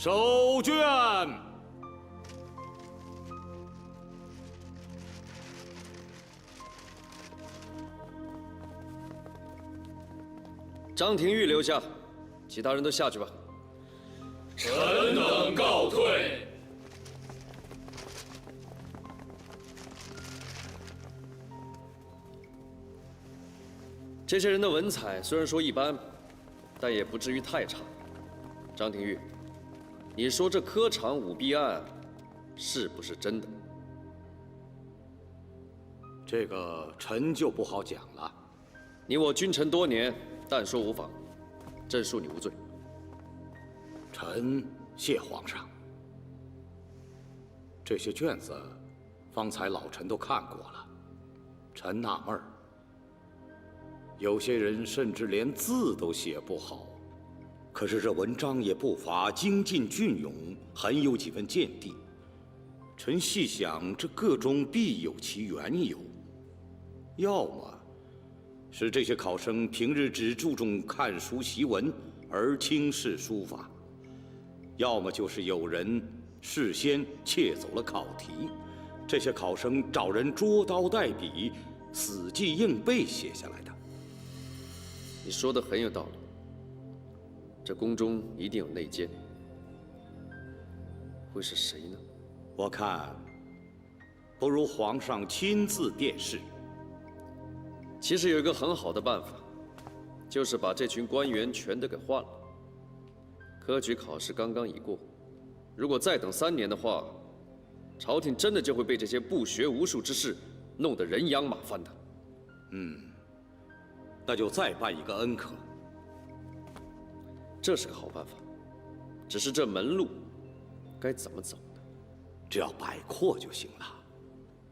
收卷。张廷玉留下，其他人都下去吧。臣等告退。这些人的文采虽然说一般，但也不至于太差。张廷玉，你说这科场舞弊案是不是真的？这个臣就不好讲了。你我君臣多年，但说无妨，朕恕你无罪。臣谢皇上。这些卷子，方才老臣都看过了。臣纳闷儿，有些人甚至连字都写不好，可是这文章也不乏精进隽永，很有几分见地。臣细想，这个中必有其缘由，要么是这些考生平日只注重看书习文，而轻视书法；要么就是有人事先窃走了考题，这些考生找人捉刀带笔，死记硬背写下来的。你说的很有道理，这宫中一定有内奸，会是谁呢？我看，不如皇上亲自殿试。其实有一个很好的办法，就是把这群官员全都给换了。科举考试刚刚已过，如果再等3年的话，朝廷真的就会被这些不学无术之士弄得人仰马翻的。那就再办一个恩科。这是个好办法，只是这门路该怎么走呢？只要摆阔就行了。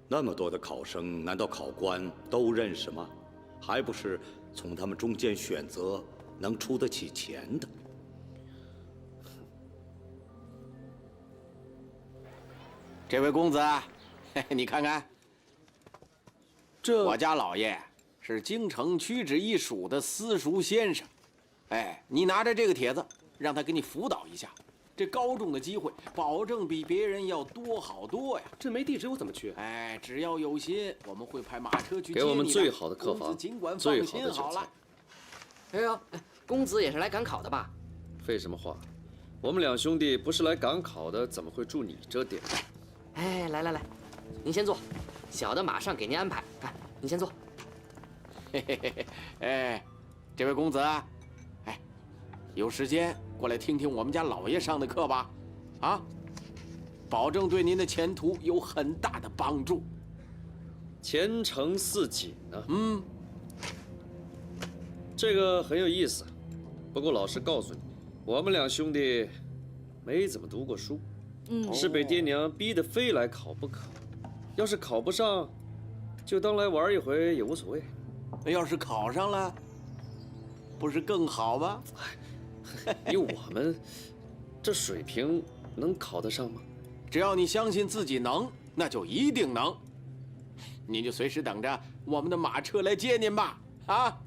那么多的考生，难道考官都认识吗？还不是从他们中间选择能出得起钱的。这位公子，你看看，我家老爷是京城屈指一数的私塾先生。哎，你拿着这个帖子，让他给你辅导一下。这高中的机会，保证比别人要多好多呀！这没地址我怎么去？哎，只要有心，我们会派马车去接你的。给我们最好的客房，尽管最放心好了。哎呦，公子也是来赶考的吧？废什么话！我们两兄弟不是来赶考的，怎么会住你这点？哎，来，您先坐，小的马上给您安排。哎，您先坐。哎，这位公子，哎，有时间过来听听我们家老爷上的课吧，啊，保证对您的前途有很大的帮助。前程似锦啊！这个很有意思。不过老实告诉你，我们两兄弟没怎么读过书，是被爹娘逼得非来考不可。要是考不上，就当来玩一回也无所谓。要是考上了，不是更好吗？以我们这水平，能考得上吗？只要你相信自己能，那就一定能。您就随时等着我们的马车来接您吧，啊！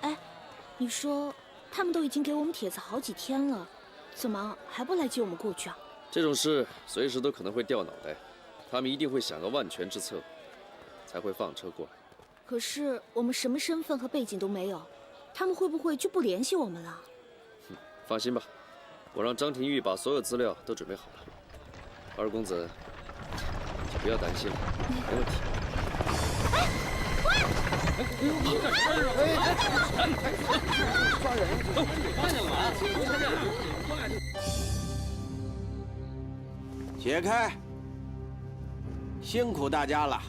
哎，你说他们都已经给我们帖子好几天了，怎么还不来接我们过去啊？这种事随时都可能会掉脑袋，他们一定会想个万全之策，才会放车过来。可是我们什么身份和背景都没有，他们会不会就不联系我们了？放心吧，我让张廷玉把所有资料都准备好了。二公子，就不要担心了，没问题。解开，辛苦大家了。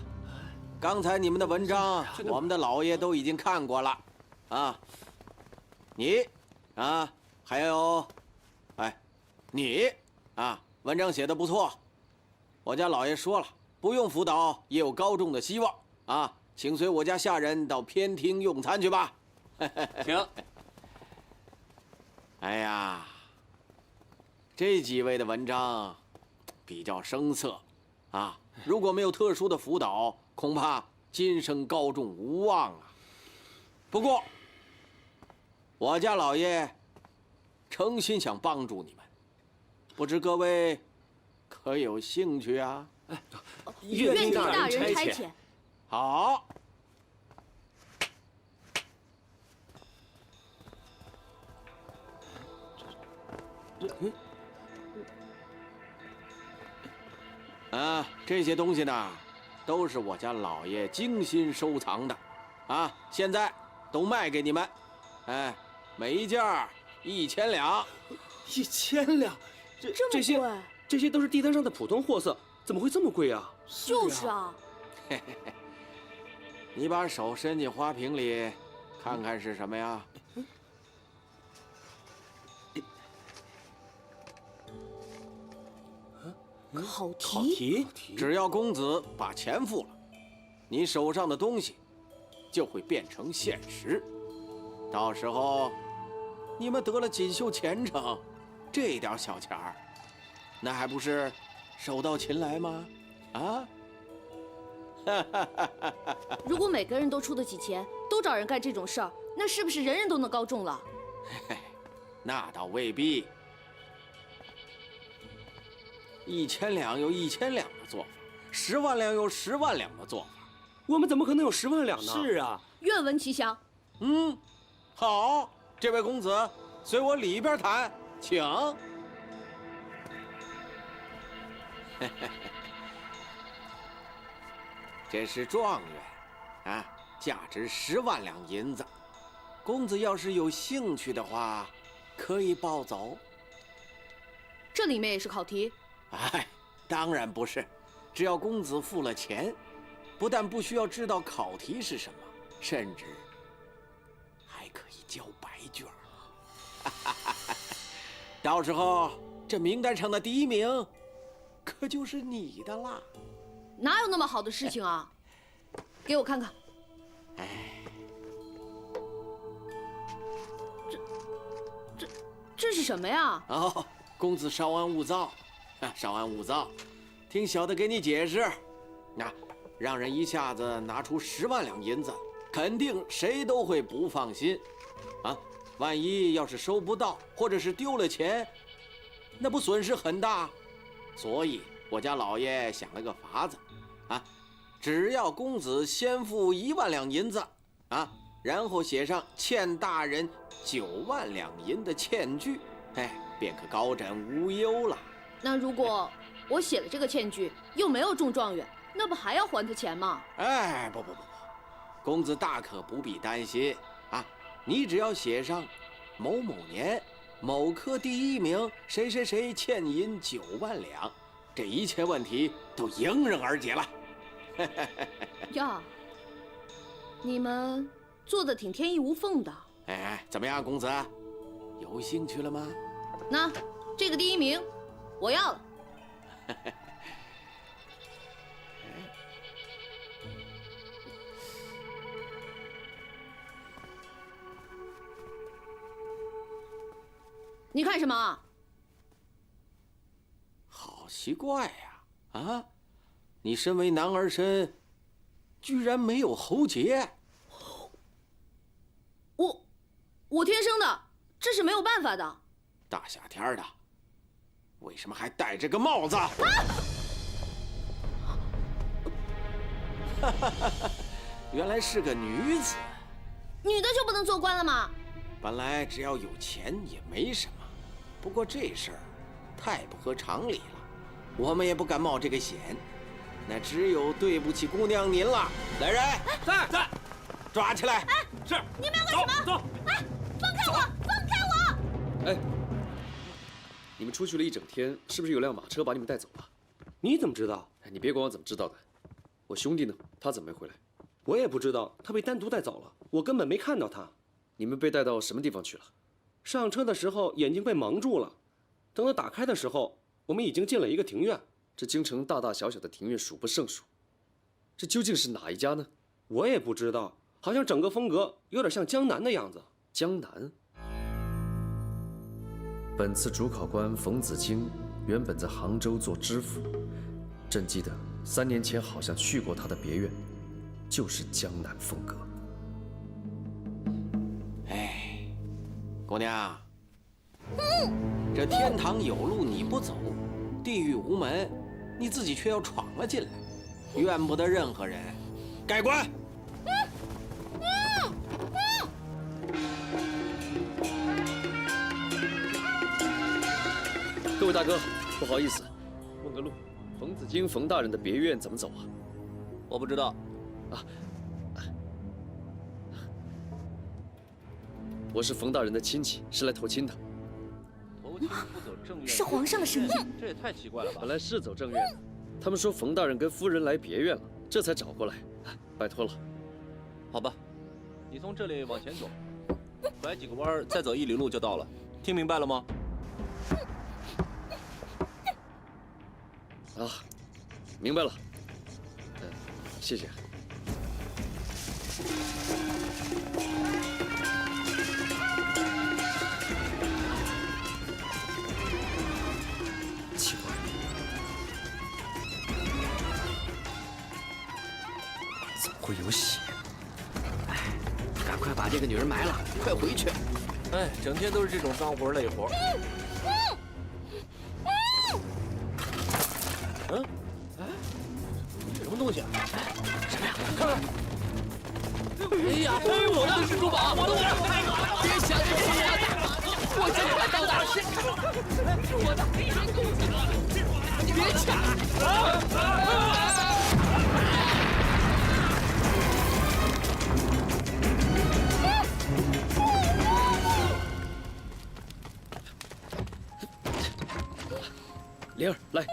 刚才你们的文章，我们的老爷都已经看过了，啊，你，啊，还有，哎，你，啊，文章写得不错。我家老爷说了，不用辅导也有高中的希望，啊，请随我家下人到偏厅用餐去吧。行。哎呀，这几位的文章比较生涩，啊，如果没有特殊的辅导，恐怕今生高中无望啊。不过，我家老爷诚心想帮助你们，不知各位可有兴趣啊？愿听大人人差遣。好。这些东西呢，都是我家老爷精心收藏的，现在都卖给你们，每一件1000两。1000两，这些都是地摊上的普通货色，怎么会这么贵啊？就是啊，你把手伸进花瓶里，看看是什么呀？考考题。题？只要公子把钱付了，你手上的东西就会变成现实。到时候，你们得了锦绣前程，这点小钱儿，那还不是手到擒来吗？如果每个人都出得起钱，都找人干这种事儿，那是不是人人都能高中了？那倒未必。1000两有1000两的做法，10万两有10万两的做法。我们怎么可能有10万两呢？是啊，愿闻其详。好，这位公子，随我里边谈，请。这是状元，价值10万两银子。公子要是有兴趣的话，可以抱走。这里面也是考题？当然不是，只要公子付了钱，不但不需要知道考题是什么，甚至还可以交白卷。到时候这名单上的第1名，可就是你的啦。哪有那么好的事情啊？给我看看。这是什么呀？公子稍安勿躁，听小的给你解释。让人一下子拿出10万两银子，肯定谁都会不放心。万一要是收不到，或者是丢了钱，那不损失很大。所以我家老爷想了个法子，只要公子先付1万两银子，然后写上欠大人9万两银的欠据，便可高枕无忧了。那如果我写了这个欠据，又没有中状元，那不还要还他钱吗？不，公子大可不必担心你只要写上某某年某科第1名谁谁谁欠银9万两，这一切问题都迎刃而解了。呀，你们做的挺天衣无缝的。怎么样，公子，有兴趣了吗？那这个第1名，我要了。你看什么？好奇怪呀！你身为男儿身，居然没有喉结。我天生的，这是没有办法的。大夏天的，为什么还戴着个帽子？原来是个女子。女的就不能做官了吗？本来只要有钱也没什么，不过这事儿太不合常理了，我们也不敢冒这个险。那只有对不起姑娘您了。来人，在，抓起来！是。你们要干什么？走！放开我！放开我！你们出去了一整天，是不是有辆马车把你们带走了？你怎么知道？你别管我怎么知道的。我兄弟呢？他怎么没回来？我也不知道，他被单独带走了，我根本没看到他。你们被带到什么地方去了？上车的时候眼睛被蒙住了，等到打开的时候，我们已经进了一个庭院。这京城大大小小的庭院数不胜数，这究竟是哪一家呢？我也不知道，好像整个风格有点像江南的样子。江南。本次主考官冯子清原本在杭州做知府，朕记得3年前好像去过他的别院，就是江南风格。哎，姑娘，这天堂有路你不走，地狱无门，你自己却要闯了进来，怨不得任何人，改观。各位大哥，不好意思，问个路，冯子京冯大人的别院怎么走啊？我不知道。我是冯大人的亲戚，是来投亲的。投亲不走正院，是皇上的声音。这也太奇怪了吧？本来是走正院的，他们说冯大人跟夫人来别院了，这才找过来。拜托了。好吧，你从这里往前走，拐几个弯儿，再走1里路就到了。听明白了吗？啊，明白了。谢谢。奇怪，怎么会有血？哎，赶快把这个女人埋了，快回去！哎，整天都是这种脏活累活。嗯？哎，什么东西啊？什么呀？看看！哎呀，哎，我的是珠宝，我的！别想着是我的，我真快到达，是我的，你别抢！灵儿，来。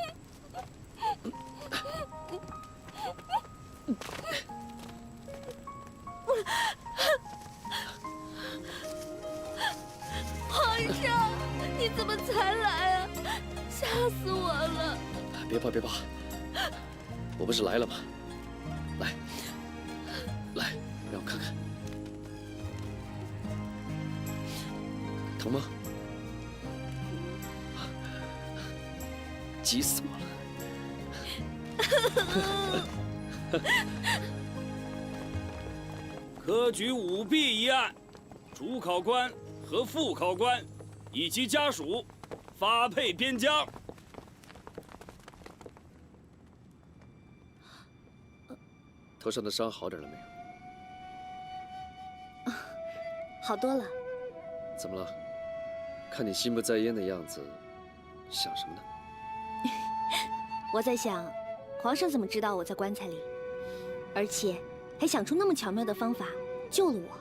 皇上，你怎么才来啊？吓死我了！别怕，别怕，我不是来了吗？来，来，让我看看，疼吗？急死我了！科举舞弊一案，主考官和副考官以及家属发配边疆。头上的伤好点了没有？好多了。怎么了？看你心不在焉的样子，想什么呢？我在想，皇上怎么知道我在棺材里，而且还想出那么巧妙的方法救了我？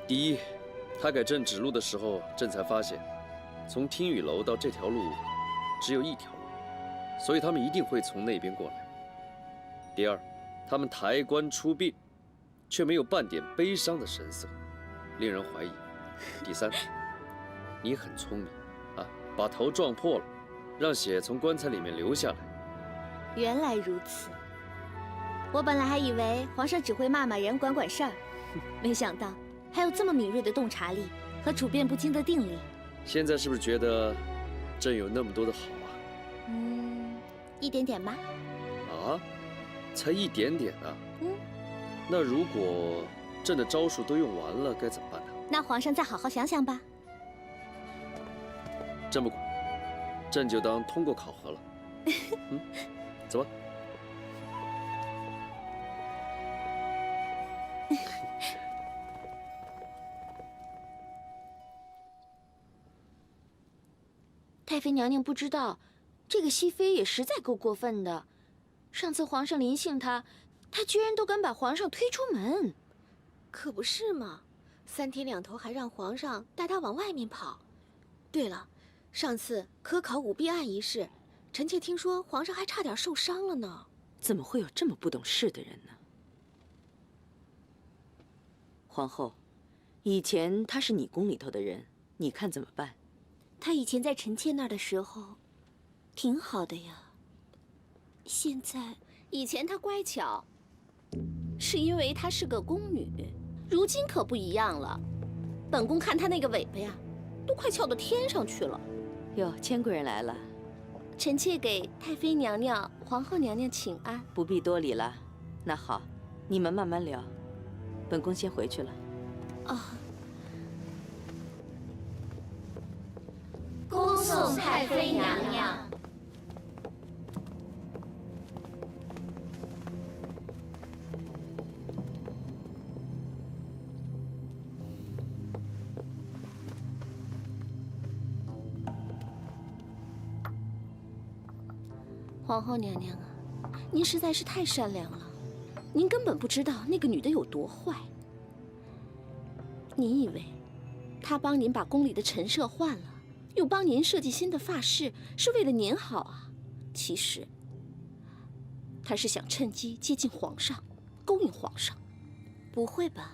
第一，他给朕指路的时候，朕才发现，从听雨楼到这条路只有一条路，所以他们一定会从那边过来。第二，他们抬棺出殡，却没有半点悲伤的神色，令人怀疑。第三，你很聪明，把头撞破了，让血从棺材里面流下来。原来如此，我本来还以为皇上只会骂骂人、管管事儿，没想到还有这么敏锐的洞察力和处变不惊的定力。现在是不是觉得朕有那么多的好啊？一点点吧。啊？才一点点啊？那如果朕的招数都用完了，该怎么办呢？那皇上再好好想想吧。朕不管，朕就当通过考核了。走吧。太妃娘娘不知道，这个熹妃也实在够过分的。上次皇上临幸她，她居然都敢把皇上推出门。可不是嘛，3天2头还让皇上带她往外面跑。对了，上次科考舞弊案一事，臣妾听说皇上还差点受伤了呢。怎么会有这么不懂事的人呢？皇后，以前他是你宫里头的人，你看怎么办？他以前在臣妾那儿的时候，挺好的呀。现在，以前她乖巧，是因为她是个宫女，如今可不一样了。本宫看她那个尾巴呀，都快翘到天上去了。哟，千贵人来了。臣妾给太妃娘娘、皇后娘娘请安。不必多礼了。那好，你们慢慢聊，本宫先回去了。哦。恭送太妃娘娘。皇后娘娘啊，您实在是太善良了，您根本不知道那个女的有多坏。您以为她帮您把宫里的陈设换了，又帮您设计新的发饰，是为了您好啊？其实，她是想趁机接近皇上，勾引皇上。不会吧？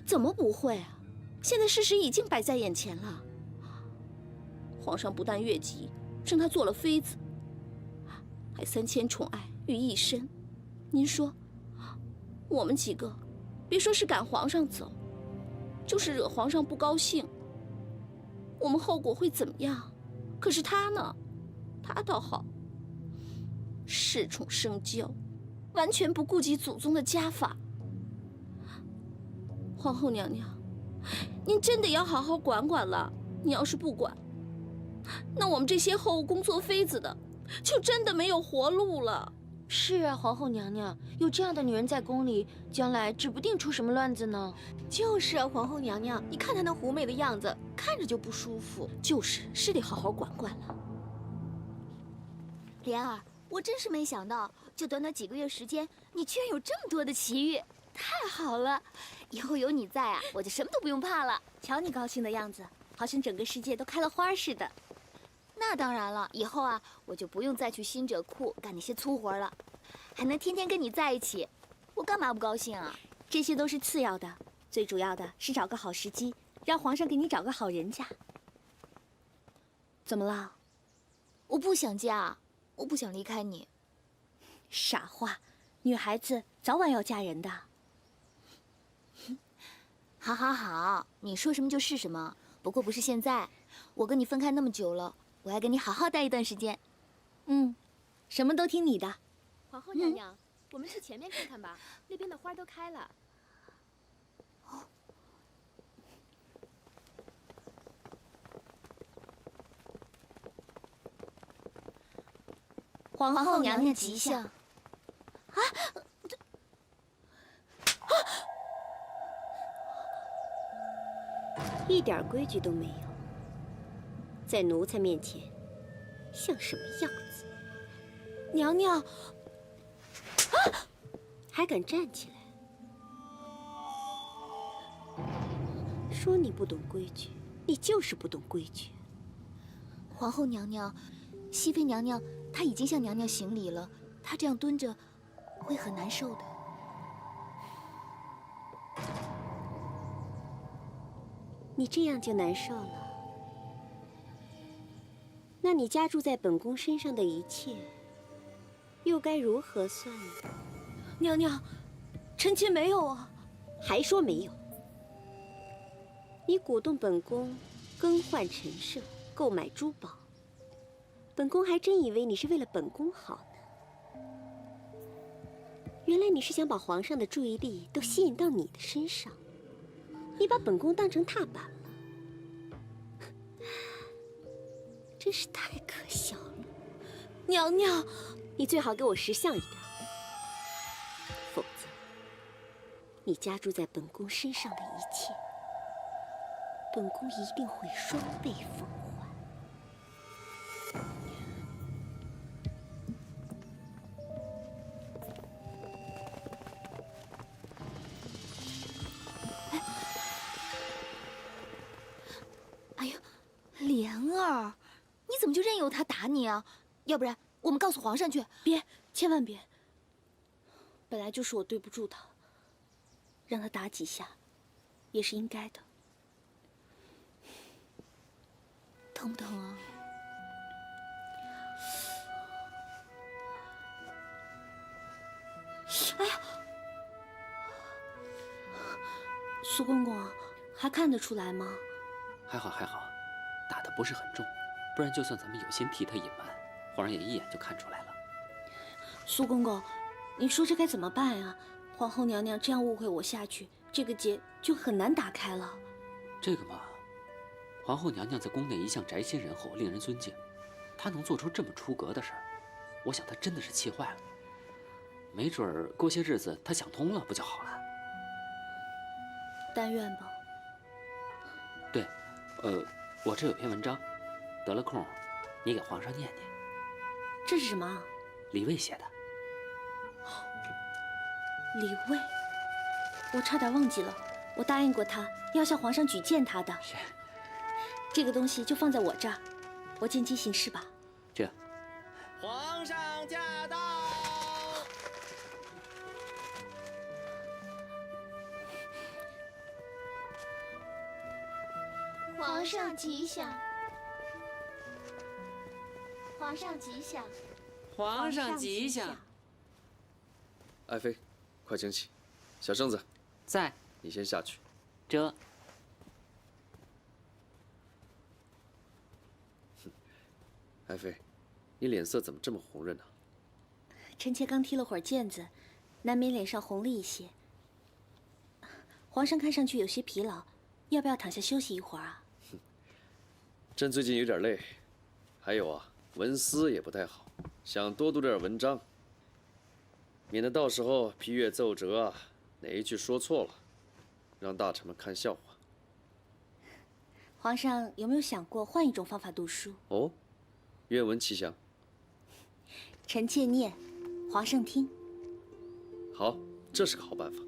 怎么不会啊？现在事实已经摆在眼前了。皇上不但越级，升她做了妃子，还3000宠爱于一身。您说，我们几个，别说是赶皇上走，就是惹皇上不高兴，我们后果会怎么样？可是他呢？他倒好，恃宠生骄，完全不顾及祖宗的家法。皇后娘娘，您真的要好好管管了。你要是不管，那我们这些后宫做妃子的，就真的没有活路了。是啊，皇后娘娘，有这样的女人在宫里，将来指不定出什么乱子呢。就是啊，皇后娘娘，你看她那狐媚的样子，看着就不舒服。是得好好管管了。莲儿，我真是没想到，就短短几个月时间，你居然有这么多的奇遇，太好了！以后有你在啊，我就什么都不用怕了。瞧你高兴的样子，好像整个世界都开了花似的。那当然了，以后啊，我就不用再去新者库干那些粗活了，还能天天跟你在一起，我干嘛不高兴啊？这些都是次要的，最主要的是找个好时机，让皇上给你找个好人家。怎么了？我不想嫁，我不想离开你。傻话，女孩子早晚要嫁人的。好，好，好，你说什么就是什么。不过不是现在，我跟你分开那么久了，我要跟你好好待一段时间。什么都听你的。皇后娘娘，我们去前面看看吧，那边的花都开了。皇后娘娘吉祥。一点规矩都没有，在奴才面前像什么样子？娘娘，还敢站起来？说你不懂规矩，你就是不懂规矩。皇后娘娘，熹妃娘娘她已经向娘娘行礼了，她这样蹲着会很难受的。你这样就难受了？那你加注在本宫身上的一切，又该如何算呢？娘娘，臣妾没有啊。还说没有？你鼓动本宫更换陈设，购买珠宝，本宫还真以为你是为了本宫好呢。原来你是想把皇上的注意力都吸引到你的身上。你把本宫当成踏板了，真是太可笑了。娘娘，你最好给我识相一点，否则你加注在本宫身上的一切，本宫一定会双倍奉还。莲儿，你怎么就任由他打你啊？要不然我们告诉皇上去。别，千万别。本来就是我对不住他，让他打几下，也是应该的。疼不疼啊？哎呀，苏公公，还看得出来吗？还好还好，打的不是很重，不然就算咱们有心替他隐瞒，皇上也一眼就看出来了。苏公公，你说这该怎么办啊？皇后娘娘这样误会我下去，这个结就很难打开了。这个嘛，皇后娘娘在宫内一向宅心仁厚，令人尊敬。她能做出这么出格的事儿，我想她真的是气坏了。没准儿过些日子她想通了，不就好了？但愿吧。对，我这有篇文章，得了空，你给皇上念念。这是什么啊？李卫写的。李卫，我差点忘记了，我答应过他要向皇上举荐他的。是。这个东西就放在我这儿，我见机行事吧。这。皇上驾到！皇上吉祥！皇上吉祥！皇上吉祥！爱妃，快请起。小圣子，在。你先下去。这。爱妃，你脸色怎么这么红润呢？臣妾刚踢了会儿毽子，难免脸上红了一些。皇上看上去有些疲劳，要不要躺下休息一会儿啊？朕最近有点累，还有啊，文思也不太好，想多读点文章，免得到时候批阅奏折啊，哪一句说错了，让大臣们看笑话。皇上有没有想过换一种方法读书？哦，愿闻其详。臣妾念，皇上听。好，这是个好办法。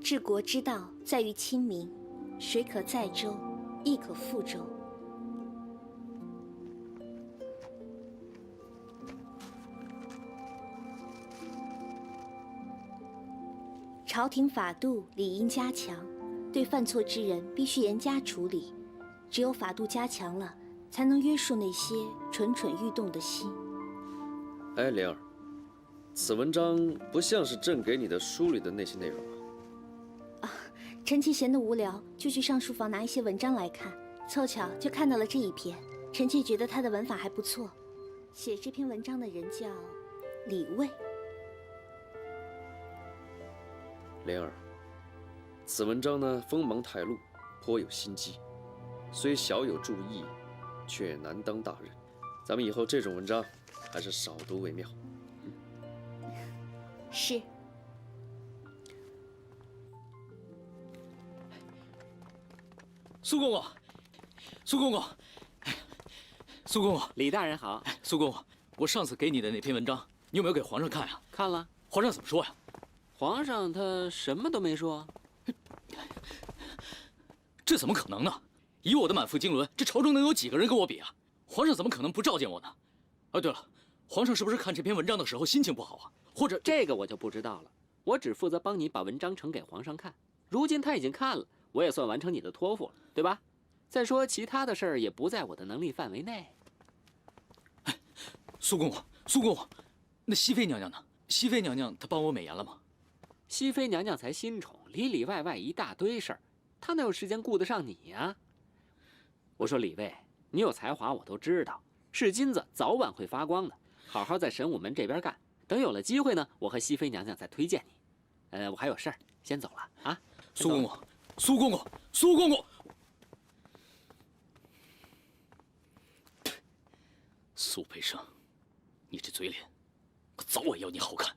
治国之道在于亲民，水可载舟，亦可覆舟。朝廷法度理应加强，对犯错之人必须严加处理。只有法度加强了，才能约束那些蠢蠢欲动的心。哎，莲儿，此文章不像是朕给你的书里的那些内容啊。臣妾闲得无聊，就去上书房拿一些文章来看，凑巧就看到了这一篇。臣妾觉得他的文法还不错。写这篇文章的人叫李卫。莲儿，此文章呢锋芒太露，颇有心机，虽小有注意，却难当大任。咱们以后这种文章还是少读为妙。是。苏公公，苏公公，苏公公，李大人好。苏公公，我上次给你的那篇文章，你有没有给皇上看呀？看了。皇上怎么说呀？皇上他什么都没说。这怎么可能呢？以我的满腹经纶，这朝中能有几个人跟我比啊？皇上怎么可能不召见我呢？啊，对了，皇上是不是看这篇文章的时候心情不好啊？或者这个我就不知道了。我只负责帮你把文章呈给皇上看。如今他已经看了，我也算完成你的托付了，对吧？再说其他的事儿也不在我的能力范围内。哎，苏公公，苏公公，那熹妃娘娘呢？熹妃娘娘她帮我美言了吗？熹妃娘娘才新宠，里里外外一大堆事儿，她哪有时间顾得上你呀？我说李卫，你有才华我都知道，是金子早晚会发光的，好好在神武门这边干，等有了机会呢，我和熹妃娘娘再推荐你。我还有事儿，先走了啊。苏公公，苏公公，苏公公，苏培盛，你这嘴脸，我早晚要你好看。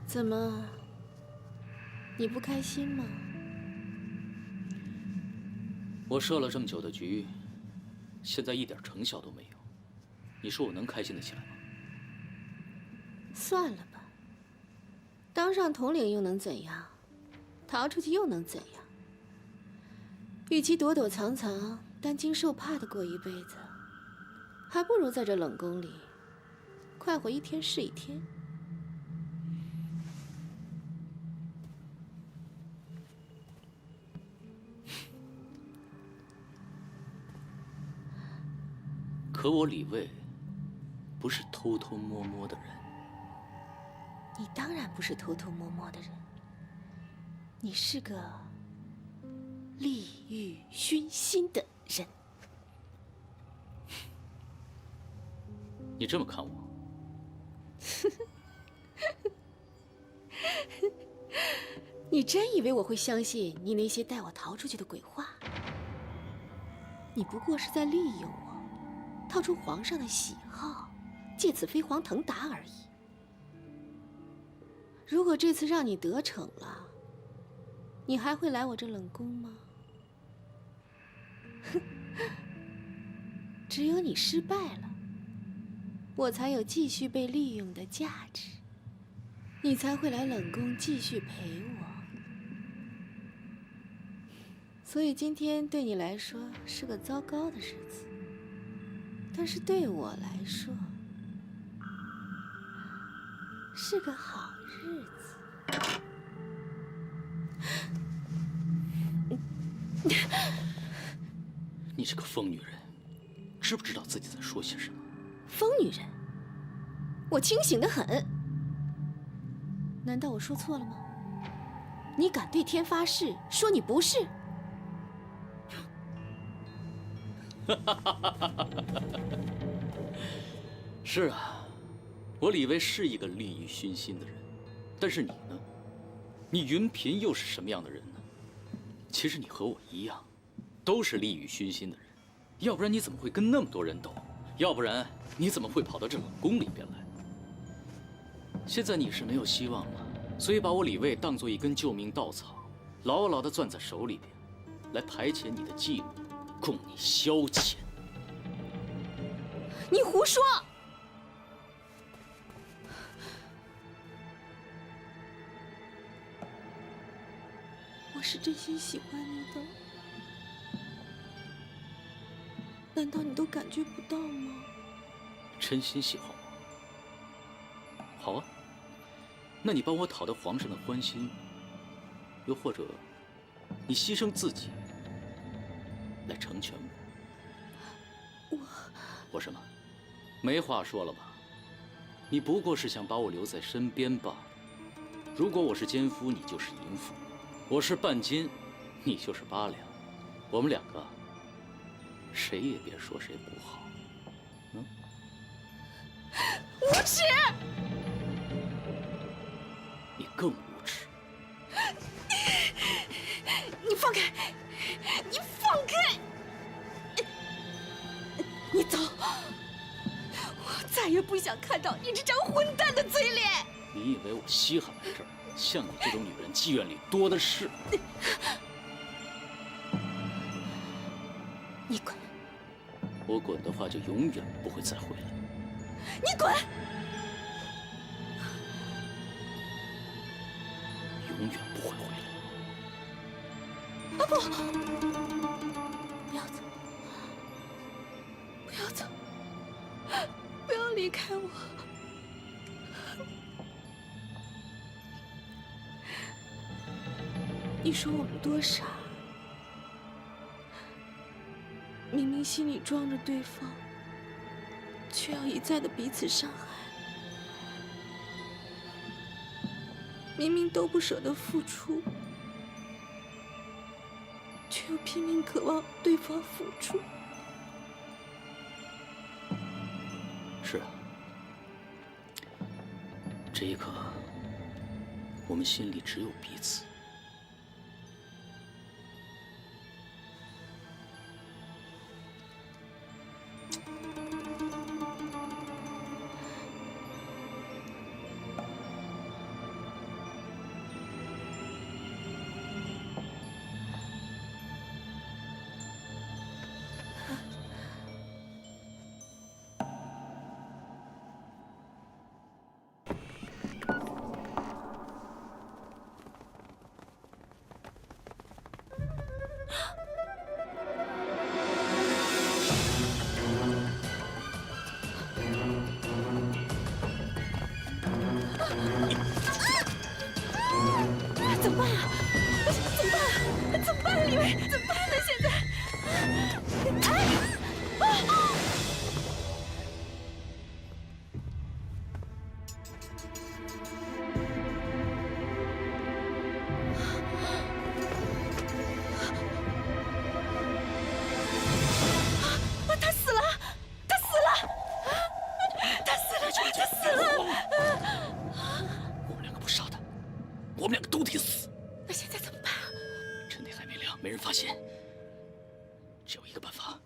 怎么，你不开心吗？我设了这么久的局，现在一点成效都没有，你说我能开心得起来吗？算了吧，当上统领又能怎样？逃出去又能怎样？与其躲躲藏藏、担惊受怕的过一辈子，还不如在这冷宫里，快活一天是一天。可我李卫不是偷偷摸摸的人。你当然不是偷偷摸摸的人，你是个利欲熏心的人。你这么看我？你真以为我会相信你那些带我逃出去的鬼话？你不过是在利用我，套出皇上的喜好，借此飞黄腾达而已。如果这次让你得逞了，你还会来我这冷宫吗？只有你失败了，我才有继续被利用的价值，你才会来冷宫继续陪我。所以今天对你来说是个糟糕的日子，但是对我来说是个好日子。你这个疯女人，知不知道自己在说些什么？疯女人，我清醒得很。难道我说错了吗？你敢对天发誓说你不是？是啊，我李卫是一个利欲熏心的人，但是你呢？你云嫔又是什么样的人呢？其实你和我一样，都是利欲熏心的人，要不然你怎么会跟那么多人斗？要不然你怎么会跑到这冷宫里边来？现在你是没有希望了，所以把我李卫当作一根救命稻草，牢牢地攥在手里边，来排遣你的寂寞，供你消遣。你胡说！我是真心喜欢你的，难道你都感觉不到吗？真心喜欢我？好啊，那你帮我讨得皇上的欢心，又或者你牺牲自己来成全我。我什么？没话说了吧？你不过是想把我留在身边罢了。如果我是奸夫，你就是淫妇；我是半斤，你就是8两。我们两个，谁也别说谁不好。嗯？无耻！你更无耻！你放开！你放开！你走！我再也不想看到你这张混蛋的嘴脸！你以为我稀罕来这儿？像你这种女人，妓院里多的是。你滚！我滚的话，就永远不会再回来。你滚！永远不会回来。啊不！不要走！不要走！不要离开我！你说我们多傻，明明心里装着对方，却要一再的彼此伤害。明明都不舍得付出，却又拼命渴望对方付出。是啊，这一刻，我们心里只有彼此。怎么办啊？怎么办啊？怎么办啊，李卫？怎么办呢？现在，哎，啊！我们两个都得死。那现在怎么办啊？趁天还没亮，没人发现，只有一个办法。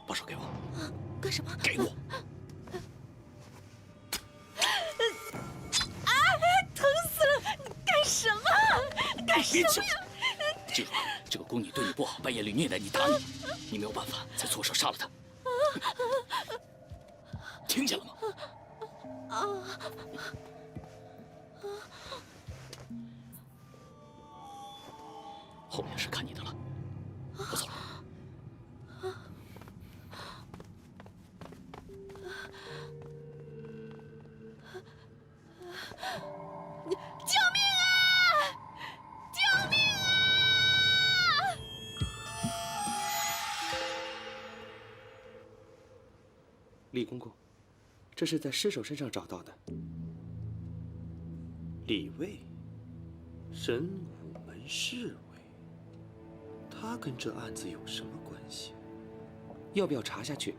把手给我。干什么？给我。啊！疼死了！你干什么？干什么呀？记住，这个宫女对你不好，半夜里虐待你、打你，你没有办法，才错手杀了她。听见了吗？后面的事看你的了，我走了。救命啊！救命啊！李公公，这是在尸首身上找到的。李卫，神武门侍卫，他跟这案子有什么关系？要不要查下去？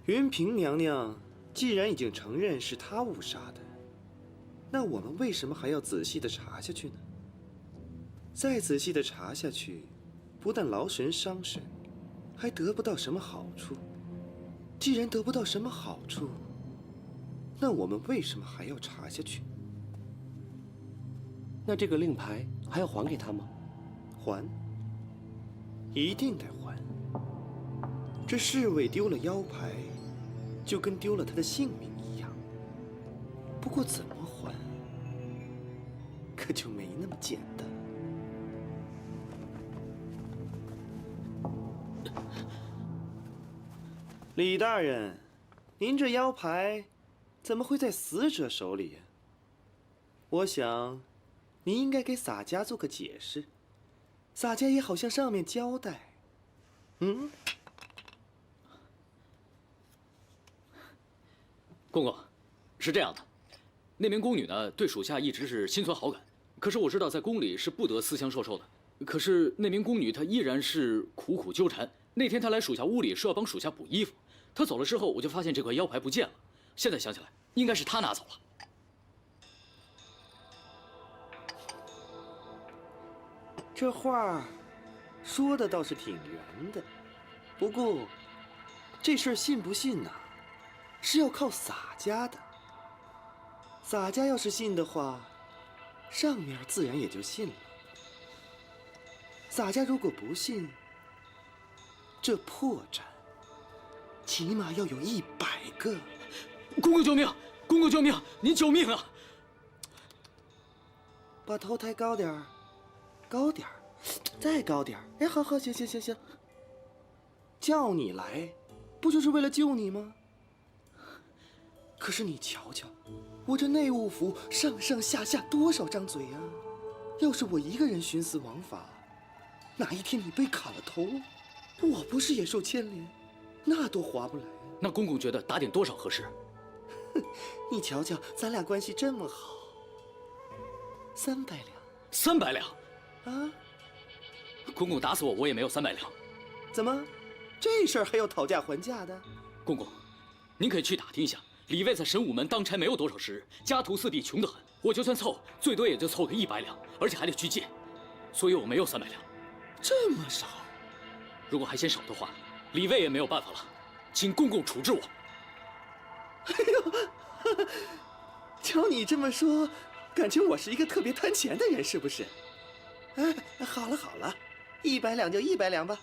云嫔娘娘既然已经承认是他误杀的，那我们为什么还要仔细的查下去呢？再仔细的查下去，不但劳神伤神，还得不到什么好处。既然得不到什么好处，那我们为什么还要查下去？那这个令牌还要还给他吗？还，一定得还。这侍卫丢了腰牌，就跟丢了他的性命一样。不过怎么还，可就没那么简单。李大人，您这腰牌怎么会在死者手里呀？我想，您应该给洒家做个解释。洒家也好向上面交代。公公，是这样的，那名宫女呢，对属下一直是心存好感。可是我知道在宫里是不得私相授受的。可是那名宫女她依然是苦苦纠缠。那天她来属下屋里说要帮属下补衣服，她走了之后，我就发现这块腰牌不见了。现在想起来，应该是她拿走了。这话说的倒是挺圆的，不过这事儿信不信呐，是要靠洒家的。洒家要是信的话，上面自然也就信了。洒家如果不信，这破绽起码要有100个。公公救命！公公救命！您救命啊！把头抬高点儿，高点儿，再高点儿。哎，好，行。叫你来，不就是为了救你吗？可是你瞧瞧，我这内务府上上下下多少张嘴啊！要是我一个人徇私枉法，哪一天你被砍了头，我不是也受牵连？那多划不来啊！那公公觉得打点多少合适？你瞧瞧，咱俩关系这么好，300两。300两？啊！公公打死我，我也没有300两。怎么，这事儿还要讨价还价的？公公，您可以去打听一下，李卫在神武门当差没有多少时日，家徒四壁，穷得很。我就算凑，最多也就凑个100两，而且还得去借，所以我没有300两。这么少？如果还嫌少的话，李卫也没有办法了，请公公处置我。哎呦，瞧你这么说，感情我是一个特别贪钱的人，是不是？哎，好了，100两就100两吧。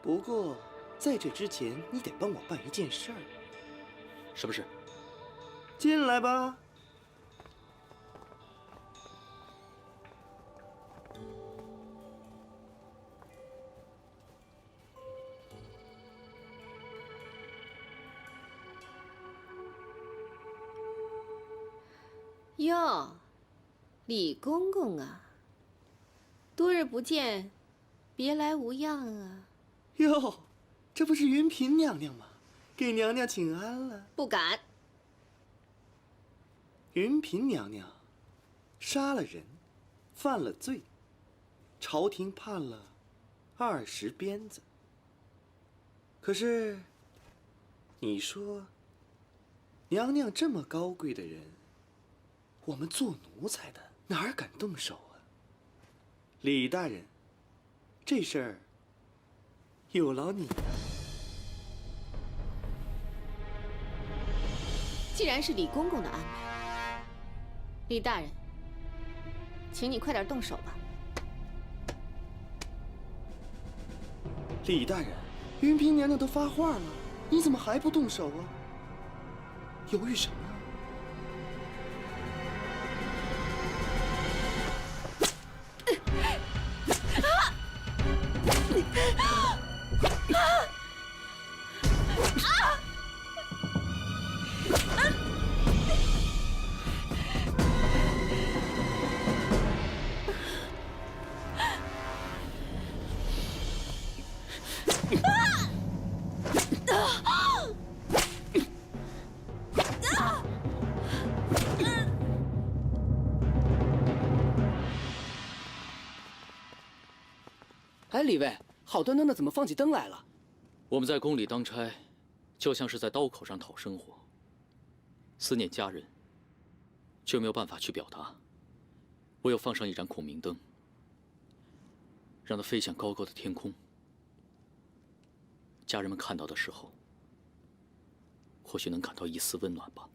不过，在这之前，你得帮我办一件事儿。什么事？进来吧。哟，李公公啊，多日不见，别来无恙啊。哟，这不是云嫔娘娘吗？给娘娘请安了。不敢。云嫔娘娘杀了人，犯了罪，朝廷判了20鞭子。可是，你说，娘娘这么高贵的人，我们做奴才的哪儿敢动手啊？李大人，这事儿有劳你了。既然是李公公的安排，李大人，请你快点动手吧。李大人，云嫔娘娘都发话了，你怎么还不动手啊？犹豫什么？哎，李卫，好端端的怎么放起灯来了？我们在宫里当差，就像是在刀口上讨生活，思念家人，却没有办法去表达。唯有放上一盏孔明灯，让它飞向高高的天空。家人们看到的时候，或许能感到一丝温暖吧。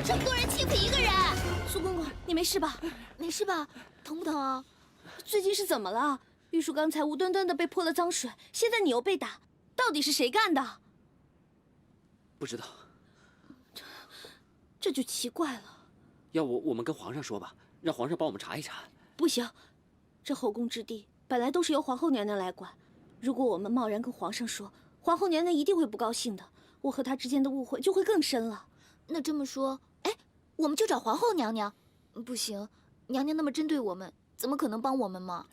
这么多人欺负一个人，苏公公，你没事吧？没事吧？疼不疼啊？最近是怎么了？玉树刚才无端端的被泼了脏水，现在你又被打，到底是谁干的？不知道。这就奇怪了。要不我们跟皇上说吧，让皇上帮我们查一查。不行，这后宫之地本来都是由皇后娘娘来管，如果我们贸然跟皇上说，皇后娘娘一定会不高兴的，我和她之间的误会就会更深了。那这么说，哎，我们就找皇后娘娘。不行，娘娘那么针对我们，怎么可能帮我们嘛？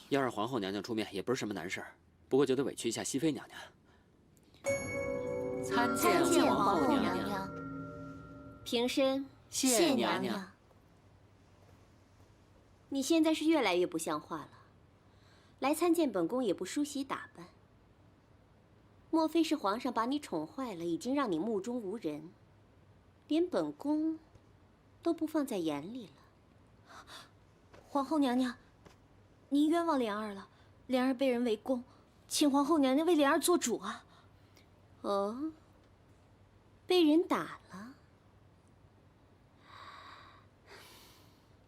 要让皇后娘娘出面也不是什么难事儿，不过就得委屈一下熹妃娘娘。参见皇后娘娘。平身。谢娘娘。你现在是越来越不像话了，来参见本宫也不梳洗打扮。莫非是皇上把你宠坏了，已经让你目中无人，连本宫都不放在眼里了？皇后娘娘，您冤枉莲儿了，莲儿被人围攻，请皇后娘娘为莲儿做主啊！哦，被人打了，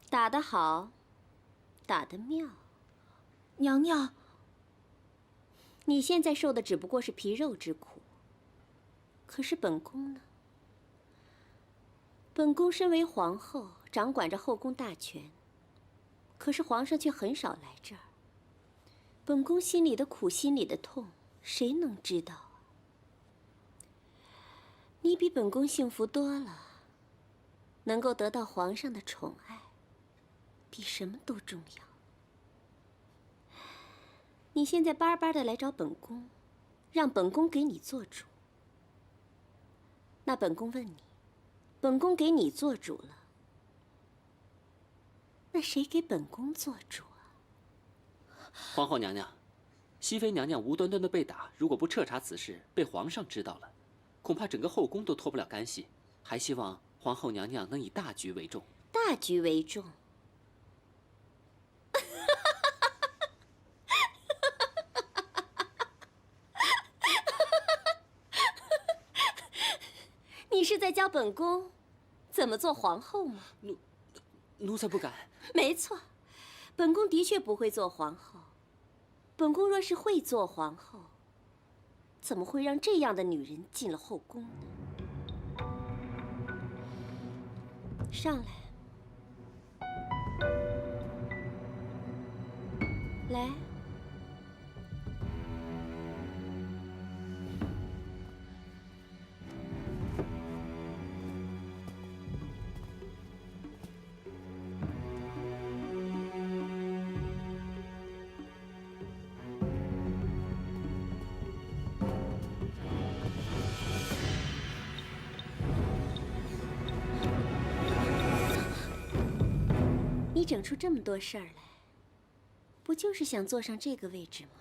打得好，打得妙。娘娘，你现在受的只不过是皮肉之苦，可是本宫呢？本宫身为皇后，掌管着后宫大权，可是皇上却很少来这儿。本宫心里的苦，心里的痛，谁能知道啊？你比本宫幸福多了，能够得到皇上的宠爱，比什么都重要。你现在巴巴的来找本宫，让本宫给你做主。那本宫问你，本宫给你做主了，那谁给本宫做主啊？皇后娘娘，熹妃娘娘无端端的被打，如果不彻查此事，被皇上知道了，恐怕整个后宫都脱不了干系。还希望皇后娘娘能以大局为重。大局为重。你是在教本宫怎么做皇后吗？奴才不敢。没错，本宫的确不会做皇后。本宫若是会做皇后，怎么会让这样的女人进了后宫呢？上来，来。你整出这么多事儿来，不就是想坐上这个位置吗？